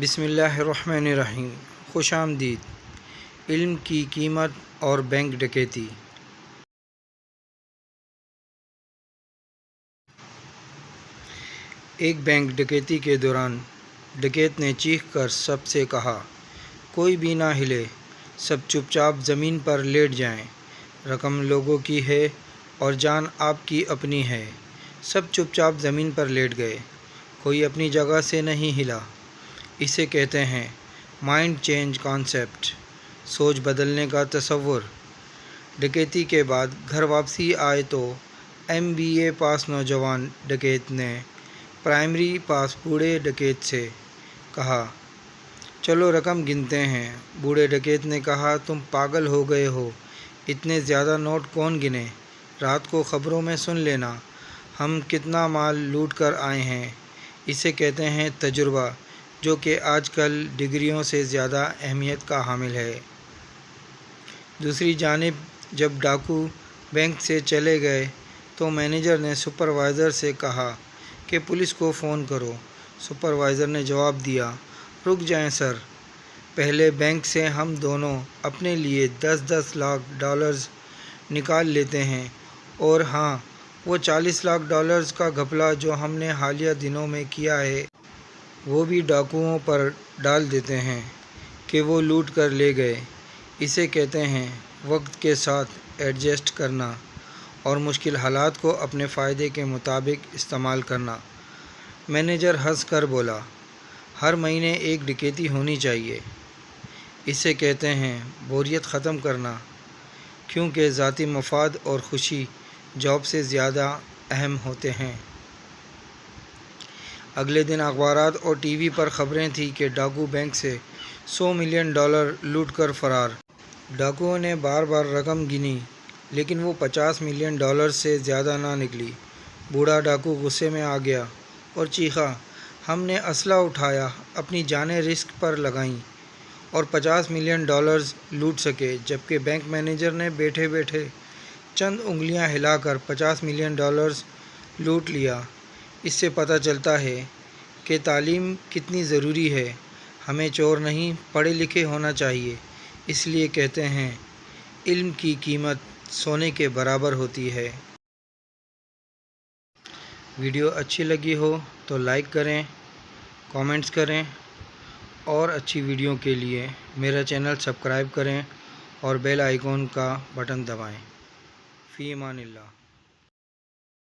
بسم اللہ الرحمن الرحیم۔ خوش آمدید۔ علم کی قیمت اور بینک ڈکیتی۔ ایک بینک ڈکیتی کے دوران ڈکیت نے چیخ کر سب سے کہا، کوئی بھی نہ ہلے، سب چپ چاپ زمین پر لیٹ جائیں، رقم لوگوں کی ہے اور جان آپ کی اپنی ہے۔ سب چپ چاپ زمین پر لیٹ گئے، کوئی اپنی جگہ سے نہیں ہلا۔ اسے کہتے ہیں مائنڈ چینج کانسیپٹ، سوچ بدلنے کا تصور۔ ڈکیتی کے بعد گھر واپسی آئے تو MBA پاس نوجوان ڈکیت نے پرائمری پاس بوڑھے ڈکیت سے کہا، چلو رقم گنتے ہیں۔ بوڑھے ڈکیت نے کہا، تم پاگل ہو گئے ہو، اتنے زیادہ نوٹ کون گنے؟ رات کو خبروں میں سن لینا، ہم کتنا مال لوٹ کر آئے ہیں۔ اسے کہتے ہیں تجربہ، جو کہ آج کل ڈگریوں سے زیادہ اہمیت کا حامل ہے۔ دوسری جانب جب ڈاکو بینک سے چلے گئے تو مینیجر نے سپروائزر سے کہا کہ پولیس کو فون کرو۔ سپروائزر نے جواب دیا، رک جائیں سر، پہلے بینک سے ہم دونوں اپنے لیے 10-10 لاکھ ڈالرز نکال لیتے ہیں، اور ہاں، وہ 40 لاکھ ڈالرز کا گھپلہ جو ہم نے حالیہ دنوں میں کیا ہے وہ بھی ڈاکوؤں پر ڈال دیتے ہیں کہ وہ لوٹ کر لے گئے۔ اسے کہتے ہیں وقت کے ساتھ ایڈجسٹ کرنا اور مشکل حالات کو اپنے فائدے کے مطابق استعمال کرنا۔ مینیجر ہنس کر بولا، ہر مہینے ایک ڈکیتی ہونی چاہیے۔ اسے کہتے ہیں بوریت ختم کرنا، کیونکہ ذاتی مفاد اور خوشی جاب سے زیادہ اہم ہوتے ہیں۔ اگلے دن اخبارات اور ٹی وی پر خبریں تھیں کہ ڈاکو بینک سے $100 ملین لوٹ کر فرار۔ ڈاکوؤں نے بار بار رقم گنی لیکن وہ $50 ملین سے زیادہ نہ نکلی۔ بوڑھا ڈاکو غصے میں آ گیا اور چیخا، ہم نے اسلحہ اٹھایا، اپنی جانیں رسک پر لگائیں اور $50 ملین لوٹ سکے، جبکہ بینک مینیجر نے بیٹھے بیٹھے چند انگلیاں ہلا کر $50 ملین لوٹ لیا۔ اس سے پتہ چلتا ہے کہ تعلیم کتنی ضروری ہے۔ ہمیں چور نہیں، پڑھے لکھے ہونا چاہیے۔ اس لیے کہتے ہیں علم کی قیمت سونے کے برابر ہوتی ہے۔ ویڈیو اچھی لگی ہو تو لائک کریں، کامنٹس کریں، اور اچھی ویڈیو کے لیے میرا چینل سبسکرائب کریں اور بیل آئیکن کا بٹن دبائیں۔ فی امان اللہ۔